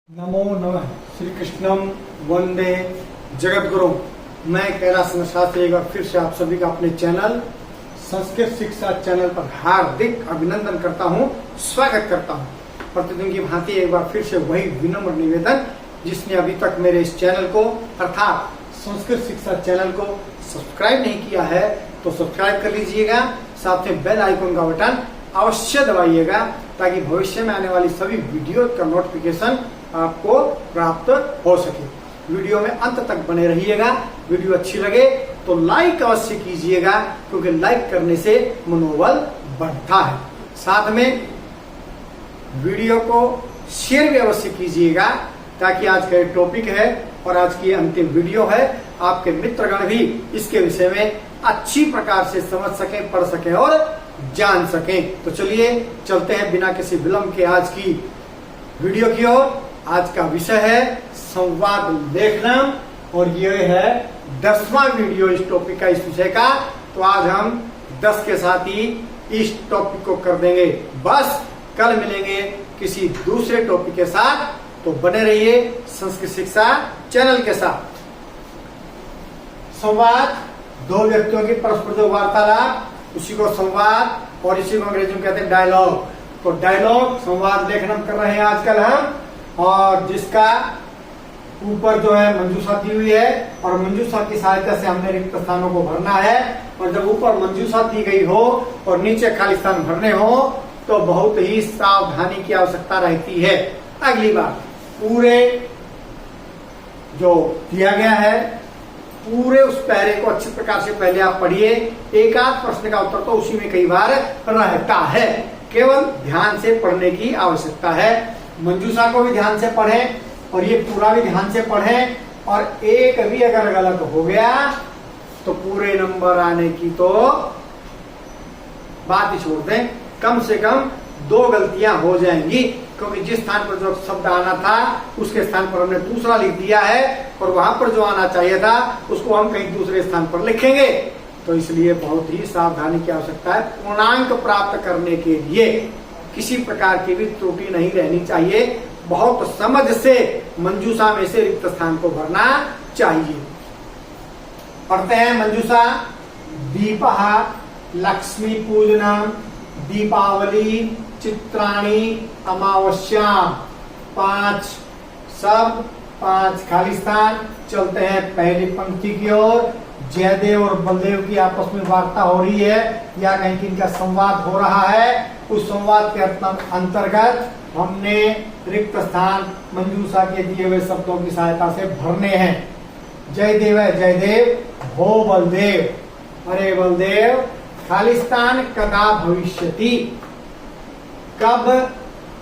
नमो नमः श्री कृष्णम वंदे जगत गुरु। मैं कैलाश शास्त्री एक बार फिर से आप सभी का अपने चैनल संस्कृत शिक्षा चैनल पर हार्दिक अभिनंदन करता हूं, स्वागत करता हूं। प्रतिदिन की भांति एक बार फिर से वही विनम्र निवेदन, जिसने अभी तक मेरे इस चैनल को अर्थात संस्कृत शिक्षा चैनल को सब्सक्राइब नहीं किया है तो सब्सक्राइब कर लीजिएगा। साथ में बेल आइकन का बटन अवश्य दबाइएगा ताकि भविष्य में आने वाली सभी वीडियो का नोटिफिकेशन आपको प्राप्त हो सके। वीडियो में अंत तक बने रहिएगा। वीडियो अच्छी लगे तो लाइक अवश्य कीजिएगा, क्योंकि लाइक करने से मनोबल बढ़ता है। साथ में वीडियो को शेयर भी अवश्य कीजिएगा, ताकि आज का टॉपिक है और आज की अंतिम वीडियो है, आपके मित्रगण भी इसके विषय में अच्छी प्रकार से समझ सकें, पढ़ सकें और जान सकें। तो चलिए चलते हैं बिना किसी विलंब के आज की वीडियो की ओर। आज का विषय है संवाद लेखन और ये है 10वां वीडियो इस टॉपिक का, इस विषय का। तो आज हम 10 के साथ ही इस टॉपिक को कर देंगे। बस कल मिलेंगे किसी दूसरे टॉपिक के साथ, तो बने रहिए संस्कृत शिक्षा चैनल के साथ। संवाद दो व्यक्तियों की परस्पर जो वार्तालाप, उसी को संवाद और इसी को अंग्रेजी में कहते हैं डायलॉग। तो डायलॉग संवाद लेखन कर रहे हैं आजकल हम, और जिसका ऊपर जो है मंजूषा दी हुई है और मंजूषा की सहायता से हमने रिक्त स्थानों को भरना है। और जब ऊपर मंजूषा दी गई हो और नीचे खाली स्थान भरने हो तो बहुत ही सावधानी की आवश्यकता रहती है। अगली बात, पूरे जो दिया गया है पूरे उस पैरे को अच्छी प्रकार से पहले आप पढ़िए। एक आध प्रश्न का उत्तर तो उसी में कई बार रहता है, केवल ध्यान से पढ़ने की आवश्यकता है। मंजूषा को भी ध्यान से पढ़ें और ये पूरा भी ध्यान से पढ़ें, और एक भी अगर गलत हो गया तो पूरे नंबर आने की तो बात ही छोड़ दें। कम से कम 2 गलतियां हो जाएंगी, क्योंकि जिस स्थान पर जो शब्द आना था उसके स्थान पर हमने दूसरा लिख दिया है, और वहां पर जो आना चाहिए था उसको हम कहीं दूसरे स्थान पर लिखेंगे। तो इसलिए बहुत ही सावधानी की आवश्यकता है। पूर्णांक प्राप्त करने के लिए किसी प्रकार की भी त्रुटि नहीं रहनी चाहिए। बहुत समझ से मंजूषा में से रिक्त स्थान को भरना चाहिए। पढ़ते हैं मंजूषा। दीपः लक्ष्मी पूजनम, दीपावली, चित्राणी, अमावस्या। 5 शब्द, 5 खाली स्थान। चलते हैं पहली पंक्ति की ओर। जयदेव और बलदेव की आपस में वार्ता हो रही है या कहीं की इनका संवाद हो रहा है। उस संवाद के अंतर्गत हमने रिक्त स्थान मंजूषा के दिए हुए शब्दों की सहायता से भरने हैं। जयदेव है जयदेव, हो बलदेव, अरे बलदेव। खाली स्थान कदा भविष्यति, कब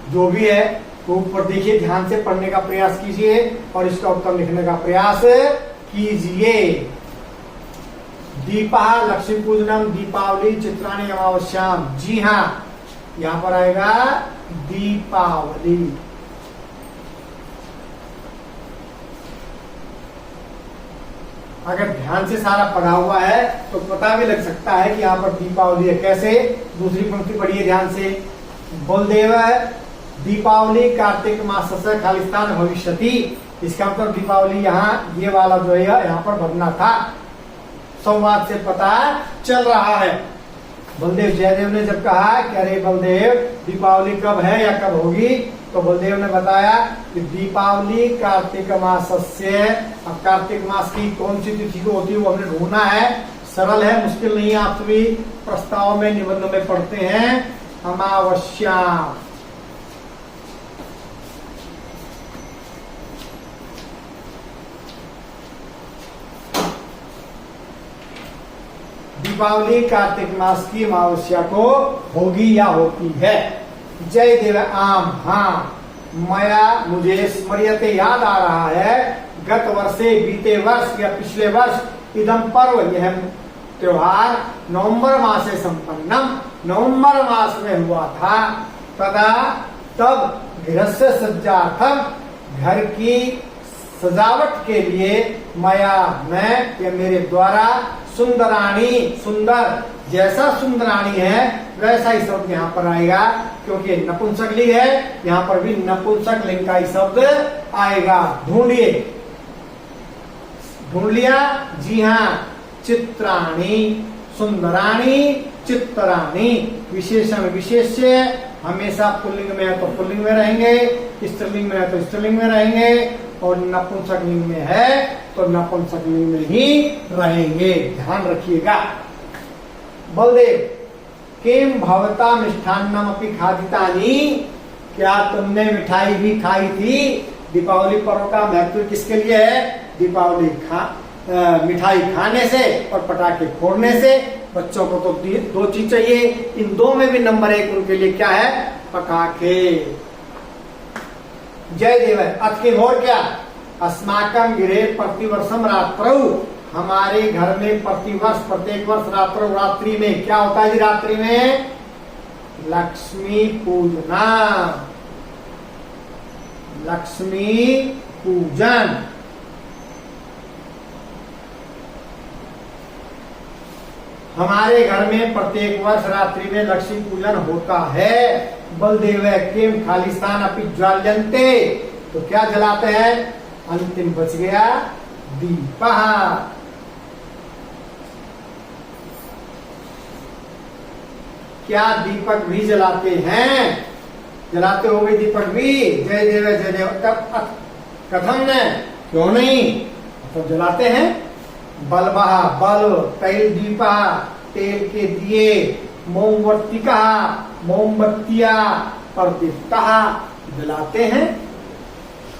जो भी है तो ऊपर देखिए, ध्यान से पढ़ने का प्रयास कीजिए और इसका उत्तर लिखने का प्रयास कीजिए। दीपा लक्ष्मी पूजनम, दीपावली, चित्राणी, अमावस्याम। जी हाँ, यहाँ पर आएगा दीपावली। अगर ध्यान से सारा पढ़ा हुआ है तो पता भी लग सकता है कि यहाँ पर दीपावली है। कैसे? दूसरी पंक्ति पढ़िए ध्यान से। बलदेव दीपावली कार्तिक मास से खाली स्थान भविष्यति। इसका मतलब दीपावली यहाँ ये वाला जो है यहाँ पर भरना था। संवाद से पता चल रहा है। बलदेव जयदेव ने जब कहा कि अरे बलदेव दीपावली कब है या कब होगी, तो बलदेव ने बताया कि दीपावली कार्तिक मास से। अब कार्तिक मास की कौन सी तिथि को होती है वो हमने ढूंढना है। सरल है, मुश्किल नहीं है। आप सभी प्रस्ताव में निबंध में पढ़ते हैं अमावस्या। दीपावली कार्तिक मास की अमावस्या को होगी या होती है। जय देव आम, हाँ मया मुझे स्मर्यते याद आ रहा है। गत वर्षे बीते वर्ष या पिछले वर्ष इदम पर्व, यह त्योहार नवंबर मास से संपन्नम, नवंबर मास में हुआ था। तदा तब गृहस्थ सज्जार्थम, घर की सजावट के लिए मया मैं या मेरे द्वारा सुंदराणी सुंदर, जैसा सुंदराणी है वैसा ही शब्द यहाँ पर आएगा, क्योंकि नपुंसक लिंग है, यहाँ पर भी नपुंसक लिंग का ही शब्द आएगा। ढूंढिए, ढूंढ लिया? जी हाँ, चित्राणी, सुंदराणी, चित्राणी। विशेषण विशेष्य हमेशा पुल्लिंग में है तो पुल्लिंग में रहेंगे, स्त्रीलिंग में है तो स्त्रीलिंग में रहेंगे, और नपुंसक लिंग में है तो नपुंसक लिंग में ही रहेंगे। ध्यान रखिएगा। बलदेव, किम भवता मिष्ठान्नम अपि खादितानि, क्या तुमने मिठाई भी खाई थी? दीपावली पर्व का महत्व किसके लिए है? दीपावली मिठाई खाने से और पटाखे फोड़ने से। बच्चों को तो दो चीज चाहिए, इन दो में भी नंबर 1 उनके लिए क्या है? पटाखे। जय देव। अथ किम, और क्या? अस्माकं गृहे प्रतिवर्षम रात्रौ, हमारे घर में प्रतिवर्ष प्रत्येक वर्ष रात्रि में क्या होता है जी? रात्रि में लक्ष्मी पूजना, लक्ष्मी पूजन। हमारे घर में प्रत्येक वर्ष रात्रि में लक्ष्मी पूजन होता है। बलदेव, किम खालिस्तान अपि ज्वाल्यन्ते, तो क्या जलाते हैं? अंतिम बच गया दीपः। क्या दीपक भी जलाते हैं? जलाते हो गए दीपक भी? जय देव जय देव। तब कथम न, क्यों नहीं, तो जलाते हैं। बल्बः, बल्ब, तैल दीपा, तेल के दिए, मोमबत्तिका, मोमबत्तियां, प्रदीप्तः, जलाते हैं।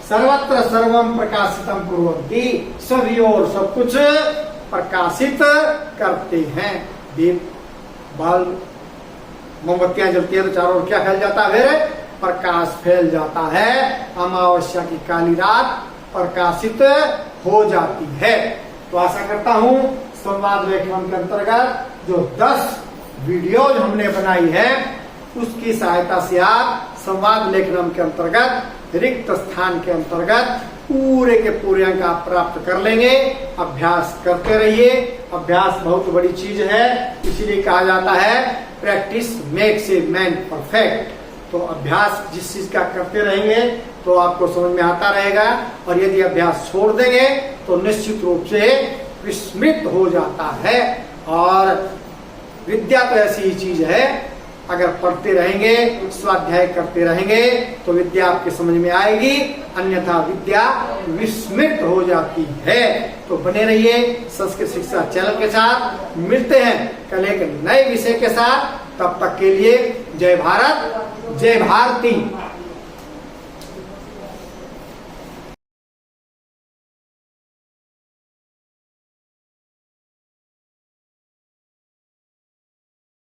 सर्वत्र सर्वम प्रकाशितम कुर्वन्ति, सभी और सब कुछ प्रकाशित करते हैं। दीप, बल्ब, मोमबत्तियां जलती है तो चारों ओर क्या फैल जाता है? फिर प्रकाश फैल जाता है। अमावस्या की काली रात प्रकाशित हो जाती है। तो आशा करता हूं संवाद लेखन के अंतर्गत जो 10 वीडियोज हमने बनाई है उसकी सहायता से आप संवाद लेखन के अंतर्गत रिक्त स्थान के अंतर्गत पूरे के पूरे अंक आप प्राप्त कर लेंगे। अभ्यास करते रहिए। अभ्यास बहुत बड़ी चीज है, इसीलिए कहा जाता है practice makes a man perfect. तो अभ्यास जिस चीज का करते रहेंगे तो आपको समझ में आता रहेगा, और यदि अभ्यास छोड़ देंगे तो निश्चित रूप से विस्मृत हो जाता है। और विद्या तो ऐसी ही चीज है, अगर पढ़ते रहेंगे, स्वाध्याय करते रहेंगे तो विद्या आपके समझ में आएगी, अन्यथा विद्या विस्मृत हो जाती है। तो बने रहिए संस्कृत शिक्षा चैनल के साथ। मिलते हैं कल एक नए विषय के साथ। तब तक के लिए जय भारत, जय भारती।